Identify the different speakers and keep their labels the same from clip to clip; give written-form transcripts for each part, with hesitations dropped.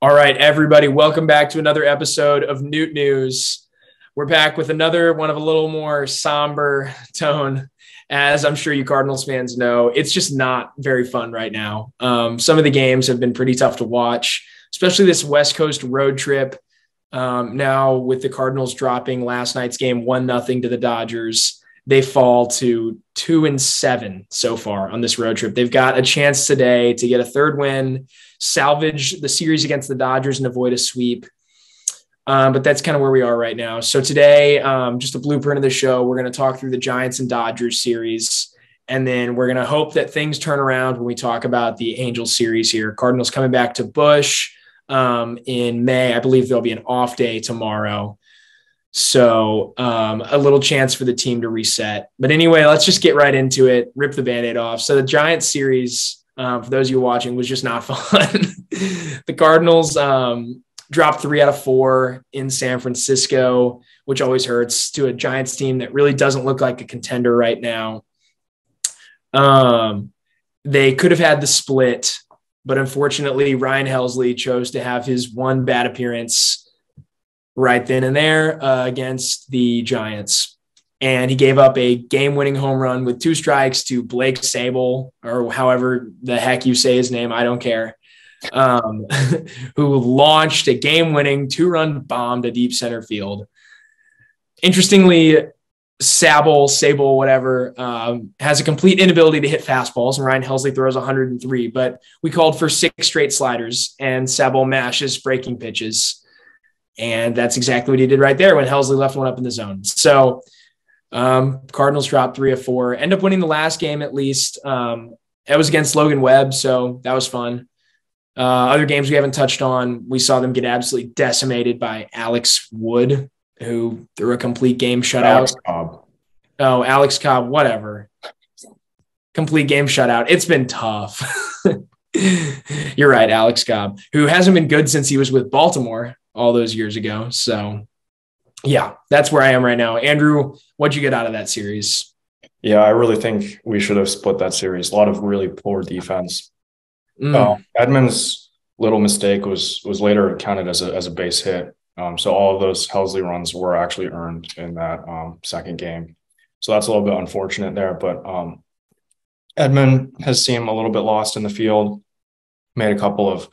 Speaker 1: All right, everybody, welcome back to another episode of Newt News. We're back with another one of a little more somber tone. As I'm sure you Cardinals fans know, it's just not very fun right now. Some of the games have been pretty tough to watch, especially this West Coast road trip. Now with the Cardinals dropping last night's game 1-0 to the Dodgers, they fall to 2-7 so far on this road trip. They've got a chance today to get a third win, salvage the series against the Dodgers and avoid a sweep. But that's kind of where we are right now. So today, just a blueprint of the show, we're going to talk through the Giants and Dodgers series. And then we're going to hope that things turn around when we talk about the Angels series here. Cardinals coming back to Busch in May. I believe there'll be an off day tomorrow. So a little chance for the team to reset. But anyway, let's just get right into it, rip the Band-Aid off. So the Giants series, for those of you watching, was just not fun. The Cardinals dropped 3 out of 4 in San Francisco, which always hurts, to a Giants team that really doesn't look like a contender right now. They could have had the split, but unfortunately, Ryan Helsley chose to have his one bad appearance right then and there against the Giants. And he gave up a game-winning home run with 2 strikes to Blake Sable, or however the heck you say his name, I don't care, who launched a game-winning 2-run bomb to deep center field. Interestingly, Sable, whatever, has a complete inability to hit fastballs, and Ryan Helsley throws 103. But we called for 6 straight sliders, and Sable mashes breaking pitches. And that's exactly what he did right there when Helsley left one up in the zone. So Cardinals dropped 3 of 4, end up winning the last game at least. It was against Logan Webb, so that was fun. Other games we haven't touched on, we saw them get absolutely decimated by Alex Wood, who threw a complete game shutout.
Speaker 2: Alex Cobb.
Speaker 1: Oh, Alex Cobb, whatever. Complete game shutout. It's been tough. You're right, Alex Cobb, who hasn't been good since he was with Baltimore all those years ago. So, yeah, that's where I am right now. Andrew, what'd you get out of that series?
Speaker 2: Yeah, I really think we should have split that series. A lot of really poor defense. Edman's little mistake was later counted as a base hit. So all of those Helsley runs were actually earned in that second game. So that's a little bit unfortunate there. But Edman has seemed a little bit lost in the field, made a couple of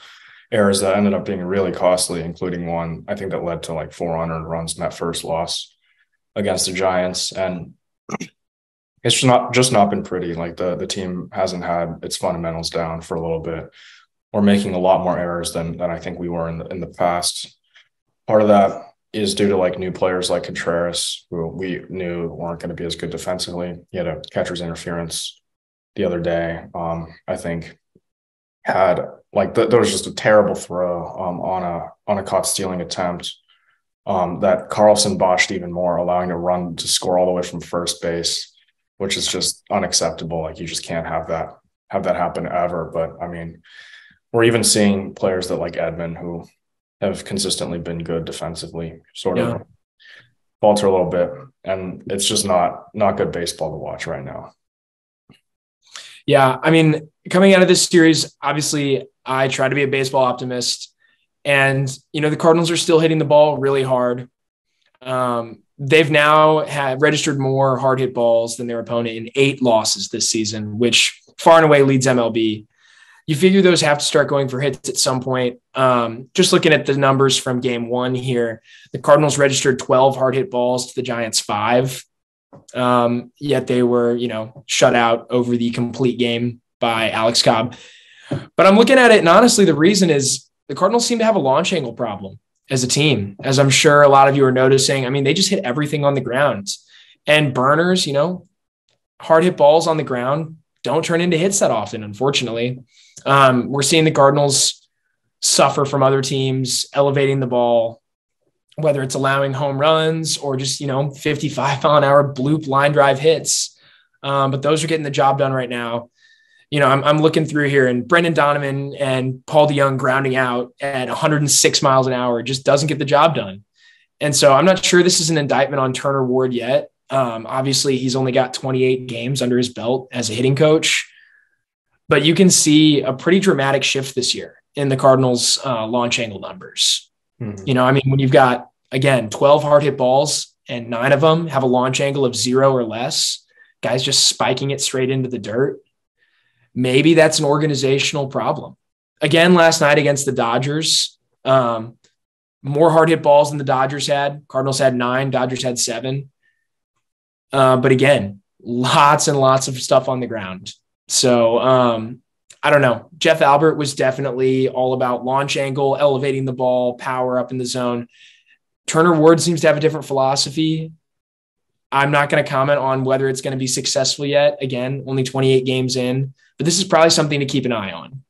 Speaker 2: errors that ended up being really costly, including one, I think, that led to like 4 unearned runs in that first loss against the Giants. And it's just not been pretty. Like the team hasn't had its fundamentals down for a little bit. We're making a lot more errors than I think we were in the past. Part of that is due to like new players like Contreras, who we knew weren't going to be as good defensively. He had a catcher's interference the other day. I think had like there was just a terrible throw on a caught stealing attempt that Carlson botched even more, allowing a run to score all the way from first base, which is just unacceptable. Like you just can't have that happen ever. But I mean, we're even seeing players that like Edman, who have consistently been good defensively, sort of falter a little bit, and it's just not good baseball to watch right now.
Speaker 1: Yeah, I mean, coming out of this series, obviously, I try to be a baseball optimist. And, the Cardinals are still hitting the ball really hard. They've now registered more hard hit balls than their opponent in 8 losses this season, which far and away leads MLB. You figure those have to start going for hits at some point. Just looking at the numbers from game 1 here, the Cardinals registered 12 hard hit balls to the Giants 5. Yet they were, shut out over the complete game by Alex Cobb. But I'm looking at it, and honestly, the reason is the Cardinals seem to have a launch angle problem as a team, as I'm sure a lot of you are noticing. I mean, they just hit everything on the ground. And burners, hard hit balls on the ground don't turn into hits that often, unfortunately. We're seeing the Cardinals suffer from other teams elevating the ball, whether it's allowing home runs or just, 55-mile-an-hour bloop line drive hits. But those are getting the job done right now. I'm looking through here, and Brendan Donovan and Paul DeYoung grounding out at 106 miles an hour just doesn't get the job done. And so I'm not sure this is an indictment on Turner Ward yet. Obviously, he's only got 28 games under his belt as a hitting coach. but you can see a pretty dramatic shift this year in the Cardinals launch angle numbers. Mm-hmm. I mean, when you've got, again, 12 hard hit balls and 9 of them have a launch angle of 0 or less, guys just spiking it straight into the dirt. Maybe that's an organizational problem. Again, last night against the Dodgers, more hard hit balls than the Dodgers had. Cardinals had 9, Dodgers had 7. But again, lots and lots of stuff on the ground. So I don't know. Jeff Albert was definitely all about launch angle, elevating the ball, power up in the zone. Turner Ward seems to have a different philosophy. I'm not going to comment on whether it's going to be successful yet. Again, only 28 games in, but this is probably something to keep an eye on.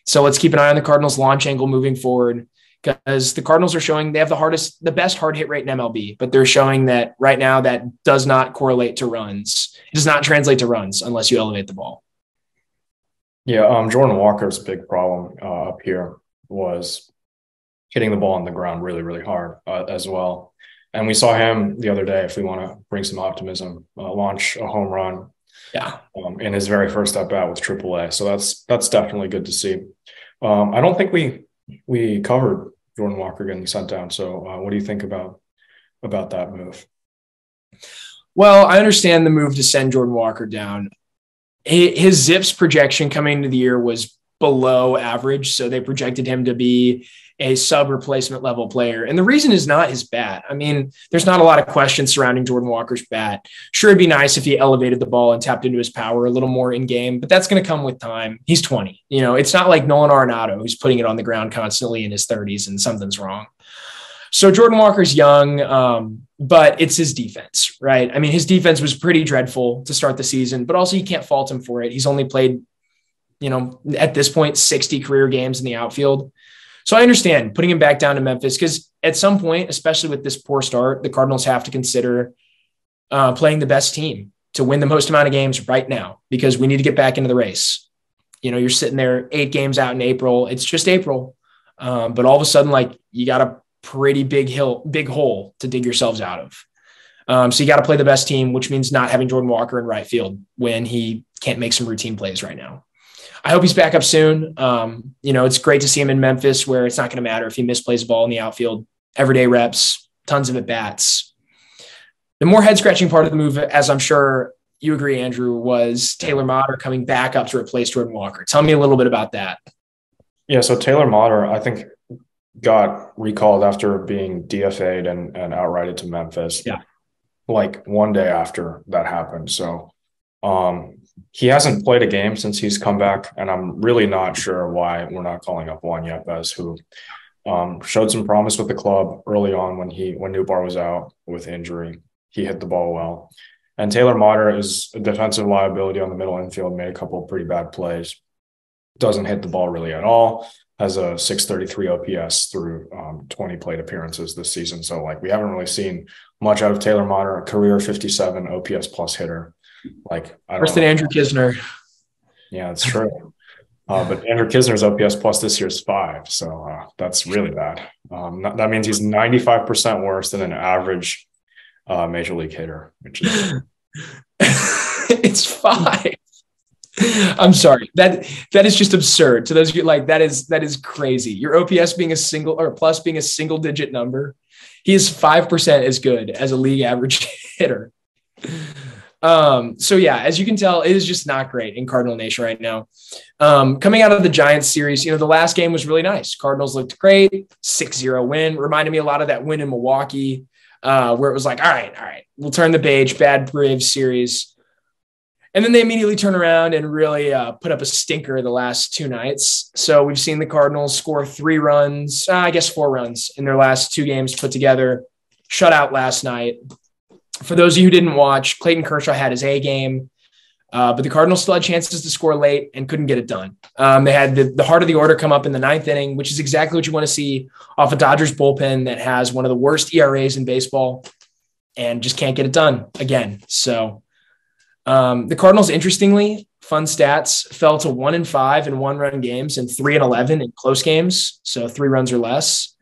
Speaker 1: So let's keep an eye on the Cardinals launch angle moving forward, because the Cardinals are showing they have the best hard hit rate in MLB, but they're showing that right now that does not correlate to runs. It does not translate to runs unless you elevate the ball.
Speaker 2: Yeah, Jordan Walker's big problem up here was hitting the ball on the ground really, really hard as well. And we saw him the other day, if we want to bring some optimism, launch a home run in his very first at-bat with AAA. So that's definitely good to see. I don't think we covered Jordan Walker getting sent down. So what do you think about that move?
Speaker 1: Well, I understand the move to send Jordan Walker down. His ZiPS projection coming into the year was below average. So they projected him to be a sub-replacement level player. And the reason is not his bat. I mean, there's not a lot of questions surrounding Jordan Walker's bat. Sure, it'd be nice if he elevated the ball and tapped into his power a little more in game, but that's going to come with time. He's 20. It's not like Nolan Arenado, who's putting it on the ground constantly in his 30s and something's wrong. So Jordan Walker's young, but it's his defense, right? I mean, his defense was pretty dreadful to start the season, but also you can't fault him for it. He's only played, at this point, 60 career games in the outfield. So I understand putting him back down to Memphis, because at some point, especially with this poor start, the Cardinals have to consider playing the best team to win the most amount of games right now, because we need to get back into the race. You're sitting there 8 games out in April. It's just April. But all of a sudden, you got a pretty big hole to dig yourselves out of. So you got to play the best team, which means not having Jordan Walker in right field when he can't make some routine plays right now. I hope he's back up soon. It's great to see him in Memphis, where it's not going to matter if he misplays a ball in the outfield. Everyday reps, tons of at-bats. The more head-scratching part of the move, as I'm sure you agree, Andrew, was Taylor Motter coming back up to replace Jordan Walker. Tell me a little bit about that.
Speaker 2: Yeah, so Taylor Motter, I think, got recalled after being DFA'd and outrighted to Memphis.
Speaker 1: Yeah.
Speaker 2: One day after that happened. So he hasn't played a game since he's come back, and I'm really not sure why we're not calling up Juan Yepes, who showed some promise with the club early on when Nootbaar was out with injury. He hit the ball well. And Taylor Motter is a defensive liability on the middle infield, made a couple of pretty bad plays. Doesn't hit the ball really at all. Has a 633 OPS through 20 plate appearances this season. So we haven't really seen much out of Taylor Motter, a career 57 OPS plus hitter.
Speaker 1: Worse than Andrew Kisner.
Speaker 2: Yeah, that's true. But Andrew Kisner's OPS plus this year is 5. So that's really bad. That means he's 95% worse than an average major league hitter, which is
Speaker 1: it's 5. I'm sorry. That is just absurd. To those of you that is crazy. Your OPS being a single or plus being a single digit number. He is 5% as good as a league average hitter. So yeah, as you can tell, it is just not great in Cardinal Nation right now. Coming out of the Giants series, the last game was really nice. Cardinals looked great. 6-0 win. Reminded me a lot of that win in Milwaukee, where it was all right, we'll turn the page, bad Braves series. And then they immediately turn around and really put up a stinker the last 2 nights. So we've seen the Cardinals score 4 runs in their last 2 games put together. Shutout last night. For those of you who didn't watch, Clayton Kershaw had his A game, but the Cardinals still had chances to score late and couldn't get it done. They had the heart of the order come up in the 9th inning, which is exactly what you want to see off a Dodgers bullpen that has one of the worst ERAs in baseball and just can't get it done again. So the Cardinals, interestingly, fun stats, fell to 1-5 in 1-run games and 3-11 in close games. So 3 runs or less.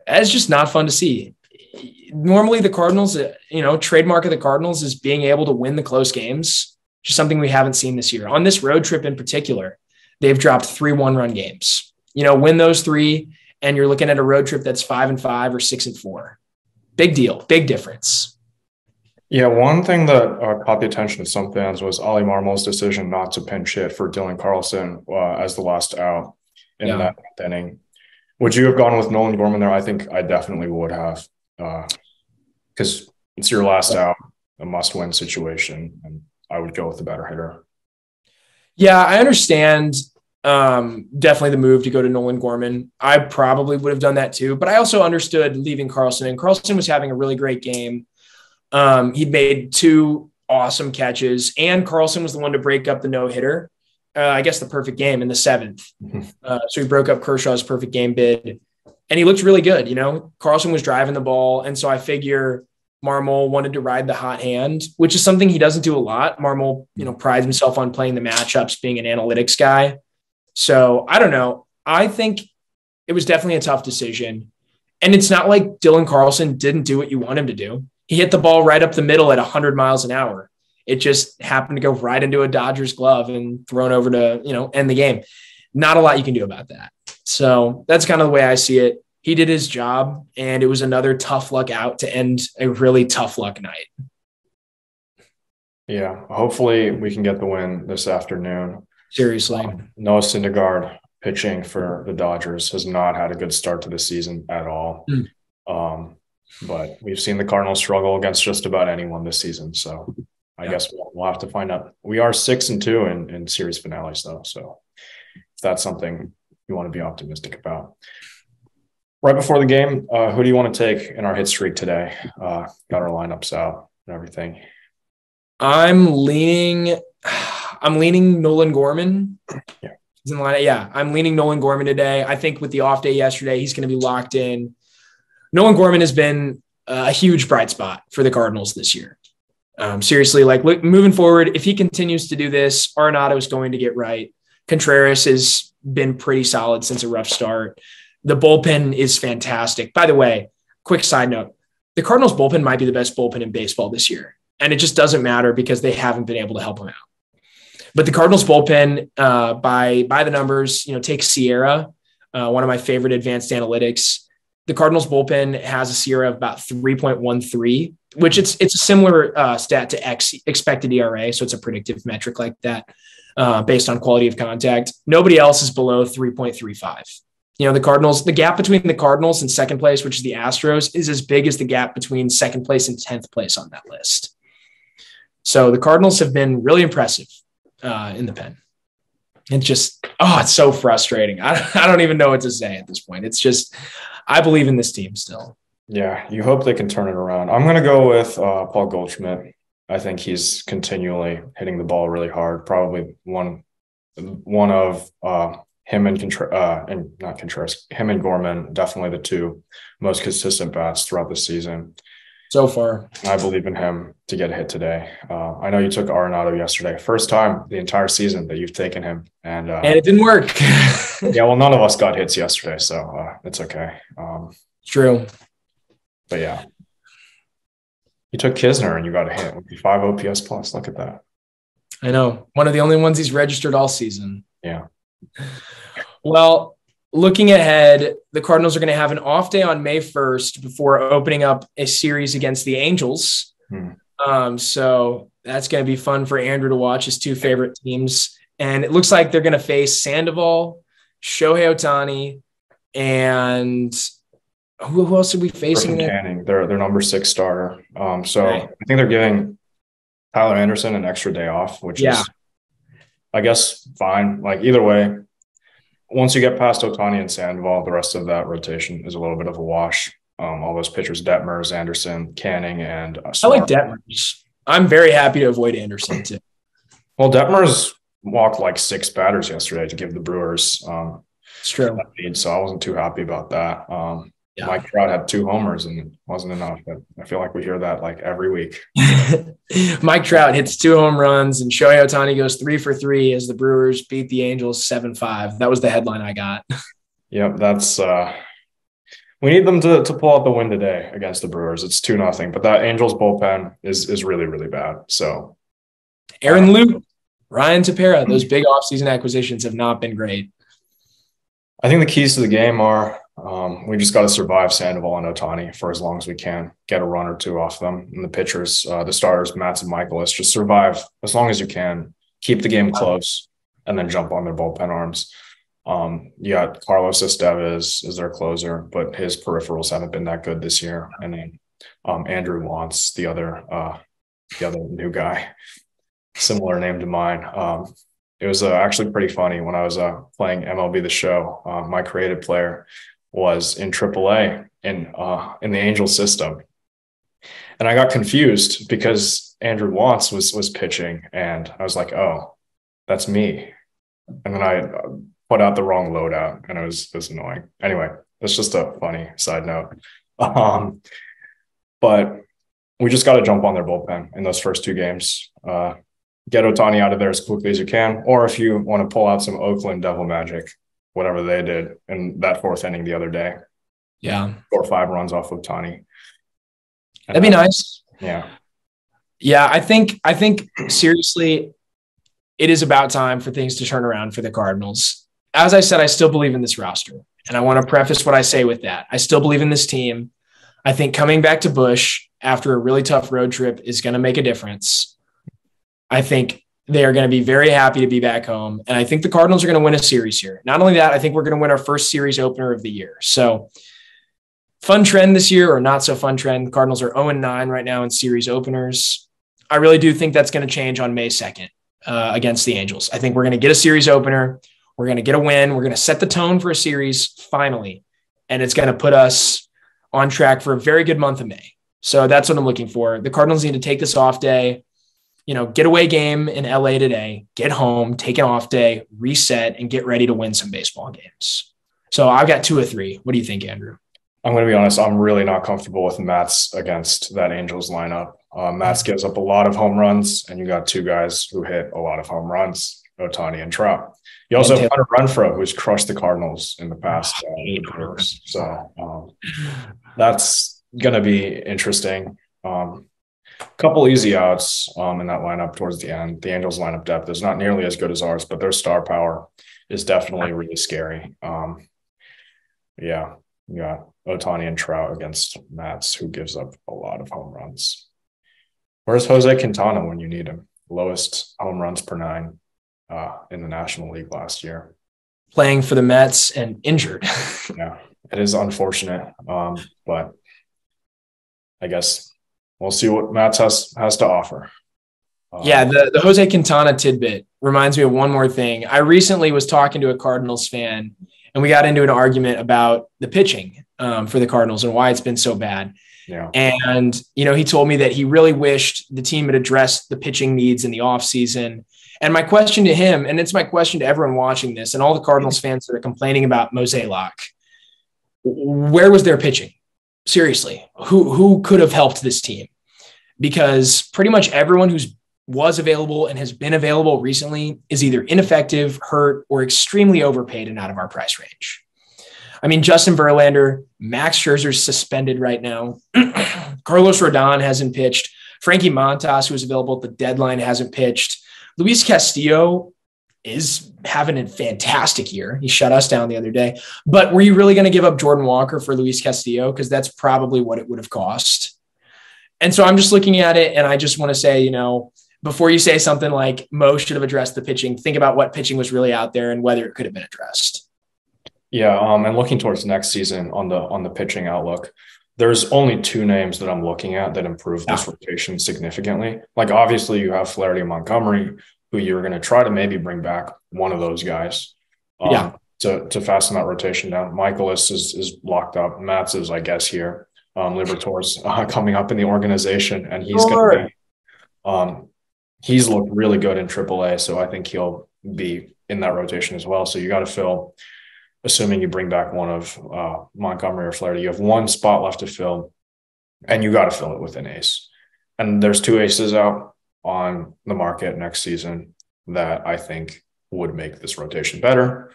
Speaker 1: That's just not fun to see. Normally the Cardinals, trademark of the Cardinals is being able to win the close games. which is something we haven't seen this year. On this road trip in particular, they've dropped 3 one-run games. Win those 3, and you're looking at a road trip that's 5-5 or 6-4. Big deal, big difference.
Speaker 2: Yeah, one thing that caught the attention of some fans was Ollie Marmol's decision not to pinch hit for Dylan Carlson as the last out in that inning. Would you have gone with Nolan Gorman there? I think I definitely would have, because it's your last out, a must-win situation, and I would go with the better hitter.
Speaker 1: Yeah, I understand definitely the move to go to Nolan Gorman. I probably would have done that too, but I also understood leaving Carlson, and Carlson was having a really great game. He'd made 2 awesome catches, and Carlson was the one to break up the no-hitter. I guess the perfect game in the 7th. So he broke up Kershaw's perfect game bid, and he looked really good. Carlson was driving the ball. And so I figure Marmol wanted to ride the hot hand, which is something he doesn't do a lot. Marmol, prides himself on playing the matchups, being an analytics guy. So I don't know. I think it was definitely a tough decision. And it's not like Dylan Carlson didn't do what you want him to do. He hit the ball right up the middle at 100 miles an hour. It just happened to go right into a Dodgers glove and thrown over to, end the game. Not a lot you can do about that. So that's kind of the way I see it. He did his job, and it was another tough luck out to end a really tough luck night.
Speaker 2: Yeah, hopefully we can get the win this afternoon.
Speaker 1: Seriously.
Speaker 2: Noah Syndergaard pitching for the Dodgers has not had a good start to the season at all. But we've seen the Cardinals struggle against just about anyone this season. So I guess we'll have to find out. We are 6-2 in series finales, though. So if that's something you want to be optimistic about. Right before the game, who do you want to take in our hit streak today? Got our lineups out and everything.
Speaker 1: I'm leaning Nolan Gorman.
Speaker 2: Yeah.
Speaker 1: He's in the lineup. Yeah, I'm leaning Nolan Gorman today. I think with the off day yesterday, he's going to be locked in. Nolan Gorman has been a huge bright spot for the Cardinals this year. Seriously, moving forward, if he continues to do this, Arenado is going to get right. Contreras has been pretty solid since a rough start. The bullpen is fantastic. By the way, quick side note, the Cardinals bullpen might be the best bullpen in baseball this year. And it just doesn't matter because they haven't been able to help him out. But the Cardinals bullpen, by the numbers, take Sierra, one of my favorite advanced analytics. The Cardinals bullpen has a Sierra of about 3.13, which it's a similar stat to expected ERA. So it's a predictive metric like that based on quality of contact. Nobody else is below 3.35. The gap between the Cardinals and second place, which is the Astros, is as big as the gap between second place and 10th place on that list. So the Cardinals have been really impressive in the pen. It's just, it's so frustrating. I don't even know what to say at this point. It's just, I believe in this team still.
Speaker 2: Yeah, you hope they can turn it around. I'm going to go with Paul Goldschmidt. I think he's continually hitting the ball really hard. Probably one of him and him and Gorman, definitely the 2 most consistent bats throughout the season.
Speaker 1: So far.
Speaker 2: I believe in him to get a hit today. I know you took Arenado yesterday. First time the entire season that you've taken him. And
Speaker 1: it didn't work.
Speaker 2: Yeah, well, none of us got hits yesterday, so it's okay.
Speaker 1: True.
Speaker 2: But yeah. You took Kisner and you got a hit with 5 OPS plus. Look at that.
Speaker 1: I know. One of the only ones he's registered all season.
Speaker 2: Yeah.
Speaker 1: Well, looking ahead, the Cardinals are going to have an off day on May 1st before opening up a series against the Angels. So that's going to be fun for Andrew to watch, his 2 favorite teams. And it looks like they're going to face Sandoval, Shohei Ohtani, and who else are we facing there?
Speaker 2: Canning, their number 6 starter. So right. I think they're giving Tyler Anderson an extra day off, which is, I guess, fine. Either way, once you get past Ohtani and Sandoval, the rest of that rotation is a little bit of a wash. All those pitchers, Detmers, Anderson, Canning, and
Speaker 1: I like Detmers. I'm very happy to avoid Anderson too.
Speaker 2: Well, Detmers walked 6 batters yesterday to give the Brewers
Speaker 1: it's true.
Speaker 2: Lead, so I wasn't too happy about that. Mike Trout had 2 homers and it wasn't enough, but I feel like we hear that every week.
Speaker 1: Mike Trout hits 2 home runs and Shohei Ohtani goes 3 for 3 as the Brewers beat the Angels 7-5. That was the headline I got.
Speaker 2: Yep, that's we need them to pull out the win today against the Brewers. It's 2-0, but that Angels bullpen is really, really bad. So
Speaker 1: Aaron Luke, Ryan Tepera, those big offseason acquisitions have not been great.
Speaker 2: I think the keys to the game are we just got to survive Sandoval and Ohtani for as long as we can, get a run or two off them. And the pitchers, the starters, Matz and Michaelis, just survive as long as you can, keep the game close, and then jump on their bullpen arms. You got Carlos Estevez is their closer, but his peripherals haven't been that good this year. And then Andrew Wantz, the other new guy, similar name to mine. It was actually pretty funny when I was playing MLB The Show. My creative player was in AAA in the Angels system, and I got confused because Andrew Wantz was pitching, and I was like, "Oh, that's me." And then I put out the wrong loadout, and it was annoying. Anyway, that's just a funny side note. But we just got to jump on their bullpen in those first two games. Get Ohtani out of there as quickly as you can, or if you want to pull out some Oakland Devil magic, whatever they did in that fourth inning the other day.
Speaker 1: Yeah.
Speaker 2: 4 or 5 runs off Ohtani.
Speaker 1: That'd be nice.
Speaker 2: Yeah.
Speaker 1: Yeah, I think seriously, it is about time for things to turn around for the Cardinals. As I said, I still believe in this roster, and I want to preface what I say with that. I still believe in this team. I think coming back to Busch after a really tough road trip is going to make a difference. I think they are going to be very happy to be back home. And I think the Cardinals are going to win a series here. Not only that, I think we're going to win our first series opener of the year. So fun trend this year, or not so fun trend. The Cardinals are 0-9 right now in series openers. I really do think that's going to change on May 2nd against the Angels. I think we're going to get a series opener. We're going to get a win. We're going to set the tone for a series finally. And it's going to put us on track for a very good month of May. So that's what I'm looking for. The Cardinals need to take this off day. Getaway game in LA today, get home, take an off day, reset, and get ready to win some baseball games. So I've got 2 of 3. What do you think, Andrew?
Speaker 2: I'm going to be honest. I'm really not comfortable with Matz against that Angels lineup. Matz gives up a lot of home runs, and you got 2 guys who hit a lot of home runs, Ohtani and Trout. You also have Hunter Renfroe, who's crushed the Cardinals in the past years. So that's going to be interesting. Couple easy outs in that lineup towards the end. The Angels lineup depth is not nearly as good as ours, but their star power is definitely really scary. Yeah, you got Ohtani and Trout against Matz, who gives up a lot of home runs. Where's Jose Quintana when you need him? Lowest home runs per 9 in the National League last year.
Speaker 1: Playing for the Mets and injured.
Speaker 2: Yeah, it is unfortunate, but I guess we'll see what Matz has to offer.
Speaker 1: Yeah, the Jose Quintana tidbit reminds me of one more thing. I recently was talking to a Cardinals fan, and we got into an argument about the pitching for the Cardinals and why it's been so bad.
Speaker 2: Yeah.
Speaker 1: And, he told me that he really wished the team had addressed the pitching needs in the offseason. And my question to him, and it's my question to everyone watching this and all the Cardinals fans that are complaining about Mozeliak, where was their pitching? Seriously, who could have helped this team? Because pretty much everyone who's was available and has been available recently is either ineffective, hurt, or extremely overpaid and out of our price range. I mean, Justin Verlander, Max Scherzer's suspended right now. Carlos Rodon hasn't pitched. Frankie Montas, who was available at the deadline, hasn't pitched. Luis Castillo is having a fantastic year. He shut us down the other day. But were you really going to give up Jordan Walker for Luis Castillo? Because that's probably what it would have cost. And so I'm just looking at it, and I just want to say, before you say something like Mo should have addressed the pitching, think about what pitching was really out there and whether it could have been addressed.
Speaker 2: Yeah, and looking towards next season on the pitching outlook, there's only 2 names that I'm looking at that improve this rotation significantly. Like, obviously, you have Flaherty and Montgomery, who you're going to try to maybe bring back one of those guys to fasten that rotation down. Michaelis is locked up. Matz is, I guess, here. Libertor's coming up in the organization, and he's going to be he's looked really good in AAA, so I think he'll be in that rotation as well. So you got to fill, assuming you bring back one of Montgomery or Flaherty, you have 1 spot left to fill, and you got to fill it with an ace. And there's 2 aces out on the market next season that I think would make this rotation better.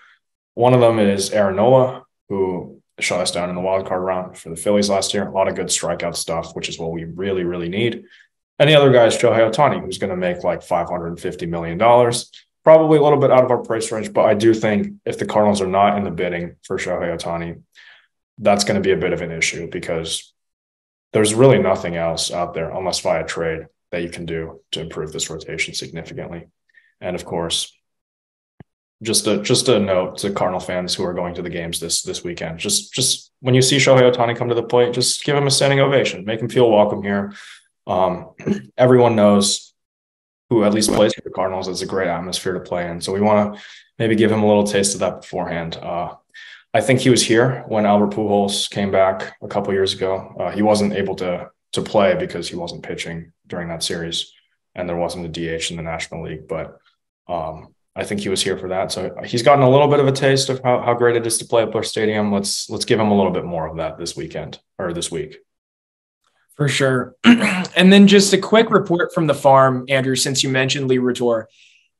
Speaker 2: One of them is Aaron Nola, who shut us down in the wild card round for the Phillies last year. A lot of good strikeout stuff, which is what we really, really need. And the other guy is Shohei Ohtani, who's going to make like $550 million. Probably a little bit out of our price range, but I do think if the Cardinals are not in the bidding for Shohei Ohtani, that's going to be a bit of an issue because there's really nothing else out there unless via trade that you can do to improve this rotation significantly. And of course, just a note to Cardinal fans who are going to the games this weekend. Just when you see Shohei Ohtani come to the plate, just give him a standing ovation. Make him feel welcome here. Everyone knows who at least plays for the Cardinals. It's a great atmosphere to play in. So we want to maybe give him a little taste of that beforehand. I think he was here when Albert Pujols came back a couple years ago. He wasn't able to play because he wasn't pitching during that series, and there wasn't a DH in the National League. But I think he was here for that. So he's gotten a little bit of a taste of how great it is to play at Busch Stadium. Let's give him a little bit more of that this weekend or this week.
Speaker 1: For sure. And then just a quick report from the farm, Andrew, since you mentioned Liberatore.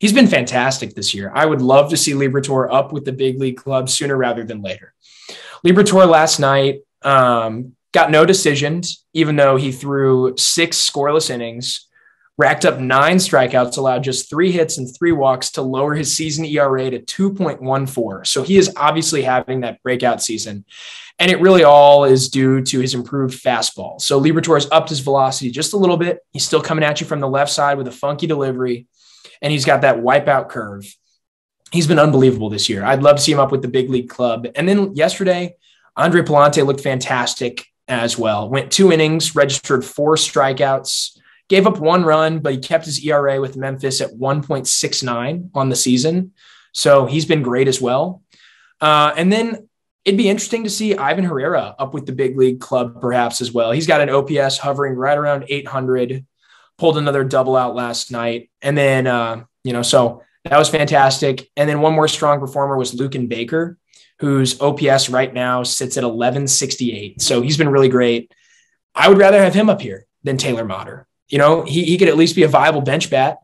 Speaker 1: He's been fantastic this year. I would love to see Liberatore up with the big league club sooner rather than later. Liberatore last night got no decisions, even though he threw 6 scoreless innings, racked up 9 strikeouts, allowed just 3 hits and 3 walks to lower his season ERA to 2.14. So he is obviously having that breakout season. And it really all is due to his improved fastball. So Liberatore has upped his velocity just a little bit. He's still coming at you from the left side with a funky delivery, and he's got that wipeout curve. He's been unbelievable this year. I'd love to see him up with the big league club. And then yesterday, Andre Palante looked fantastic as well. Went 2 innings, registered 4 strikeouts, gave up 1 run, but he kept his ERA with Memphis at 1.69 on the season. So he's been great as well. And then it'd be interesting to see Ivan Herrera up with the big league club perhaps as well. He's got an OPS hovering right around 800, pulled another double out last night. And then, so that was fantastic. And then one more strong performer was Lucan Baker, whose OPS right now sits at 1168. So he's been really great. I would rather have him up here than Taylor Motter. He could at least be a viable bench bat.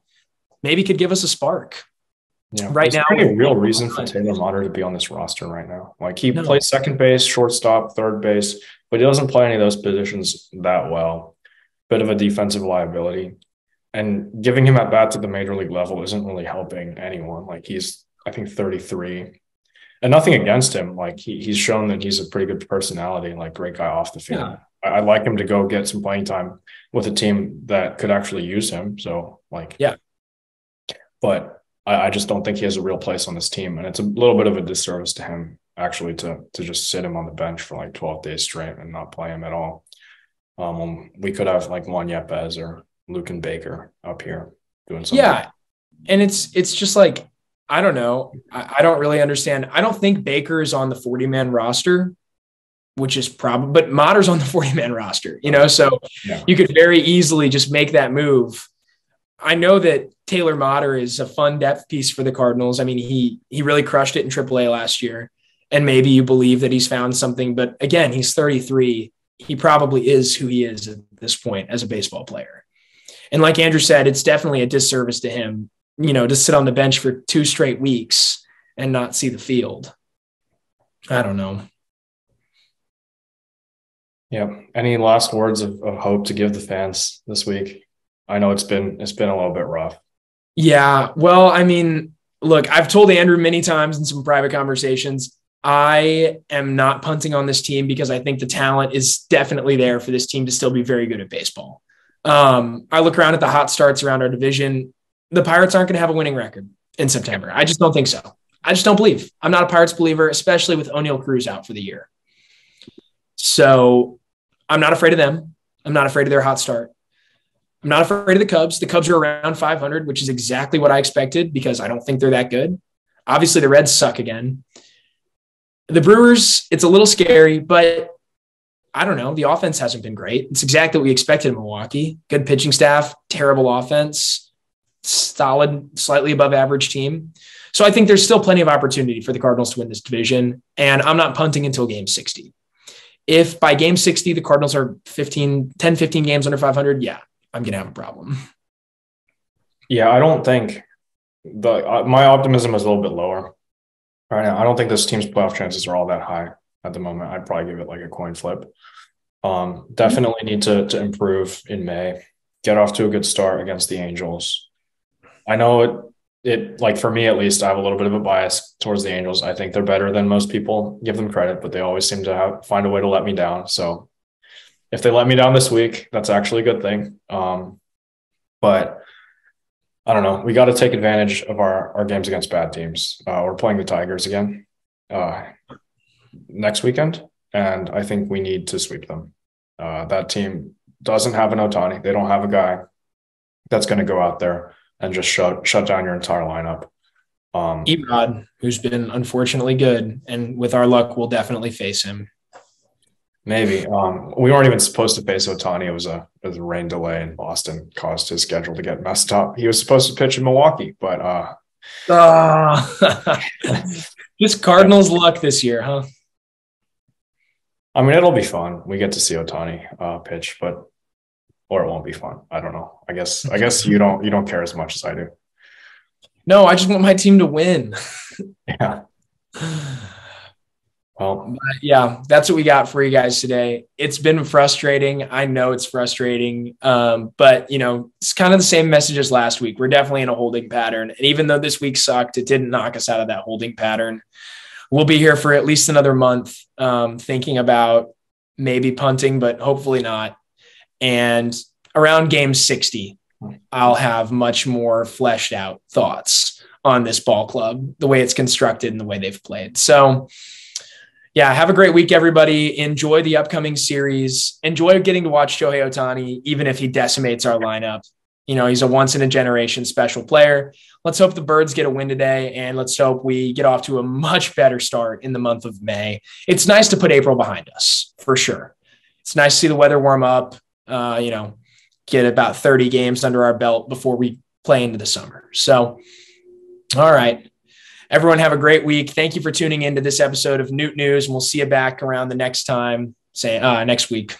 Speaker 1: Maybe could give us a spark.
Speaker 2: Yeah,
Speaker 1: right now,
Speaker 2: any real reason for Taylor Motter to be on this roster right now? Like he plays second base, shortstop, third base, but he doesn't play any of those positions that well. Bit of a defensive liability, and giving him at bat at the major league level isn't really helping anyone. Like he's, I think, 33, and nothing against him. Like he's shown that he's a pretty good personality, like great guy off the field. Yeah. I'd like him to go get some playing time with a team that could actually use him. So but I just don't think he has a real place on this team. And it's a little bit of a disservice to him, actually, to just sit him on the bench for like 12 days straight and not play him at all. We could have like Juan Yepez or Lucan Baker up here doing something.
Speaker 1: Yeah. And it's just like, I don't know. I don't really understand. I don't think Baker is on the 40-man roster, which is probably, but Motter's on the 40-man roster, so you could very easily just make that move. I know that Taylor Motter is a fun depth piece for the Cardinals. I mean, he really crushed it in AAA last year, and maybe you believe that he's found something. But again, he's 33. He probably is who he is at this point as a baseball player. And like Andrew said, it's definitely a disservice to him, to sit on the bench for 2 straight weeks and not see the field. I don't know.
Speaker 2: Yeah. Any last words of hope to give the fans this week? I know it's been a little bit rough.
Speaker 1: Yeah. Well, I mean, look, I've told Andrew many times in some private conversations, I am not punting on this team because I think the talent is definitely there for this team to still be very good at baseball. I look around at the hot starts around our division. The Pirates aren't going to have a winning record in September. I just don't think so. I just don't believe. I'm not a Pirates believer, especially with O'Neal Cruz out for the year. So I'm not afraid of them. I'm not afraid of their hot start. I'm not afraid of the Cubs. The Cubs are around 500, which is exactly what I expected because I don't think they're that good. Obviously, the Reds suck again. The Brewers, it's a little scary, but I don't know. The offense hasn't been great. It's exactly what we expected in Milwaukee. Good pitching staff, terrible offense, solid, slightly above average team. So I think there's still plenty of opportunity for the Cardinals to win this division, and I'm not punting until game 60. If by game 60, the Cardinals are 10, 15 games under 500, I'm going to have a problem.
Speaker 2: Yeah, I don't think my optimism is a little bit lower right now. I don't think this team's playoff chances are all that high at the moment. I'd probably give it like a coin flip. Definitely need to improve in May. get off to a good start against the Angels. I know it like for me at least, I have a little bit of a bias towards the Angels. I think they're better than most people give them credit, but they always seem to find a way to let me down. So if they let me down this week, that's actually a good thing. But I don't know. We got to take advantage of our games against bad teams. We're playing the Tigers again next weekend, and I think we need to sweep them. That team doesn't have an Ohtani. They don't have a guy that's going to go out there and just shut down your entire lineup.
Speaker 1: Erod, who's been unfortunately good, and with our luck, we'll definitely face him.
Speaker 2: Maybe. We weren't even supposed to face Ohtani. It was a rain delay in Boston caused his schedule to get messed up. He was supposed to pitch in Milwaukee, but
Speaker 1: just Cardinals luck this year, huh?
Speaker 2: I mean, it'll be fun. We get to see Ohtani pitch, or it won't be fun. I don't know. I guess you don't care as much as I do.
Speaker 1: No, I just want my team to win.
Speaker 2: Yeah. Well,
Speaker 1: yeah, that's what we got for you guys today. It's been frustrating. I know it's frustrating, but it's kind of the same message as last week. We're definitely in a holding pattern, and even though this week sucked, it didn't knock us out of that holding pattern. We'll be here for at least another month, thinking about maybe punting, but hopefully not. And around game 60, I'll have much more fleshed out thoughts on this ball club, the way it's constructed and the way they've played. So, yeah, have a great week, everybody. Enjoy the upcoming series. Enjoy getting to watch Shohei Ohtani, even if he decimates our lineup. He's a once-in-a-generation special player. Let's hope the Birds get a win today, and let's hope we get off to a much better start in the month of May. It's nice to put April behind us, for sure. It's nice to see the weather warm up, get about 30 games under our belt before we play into the summer. So, all right. Everyone have a great week. Thank you for tuning into this episode of Noot News, and we'll see you back around the next time, next week.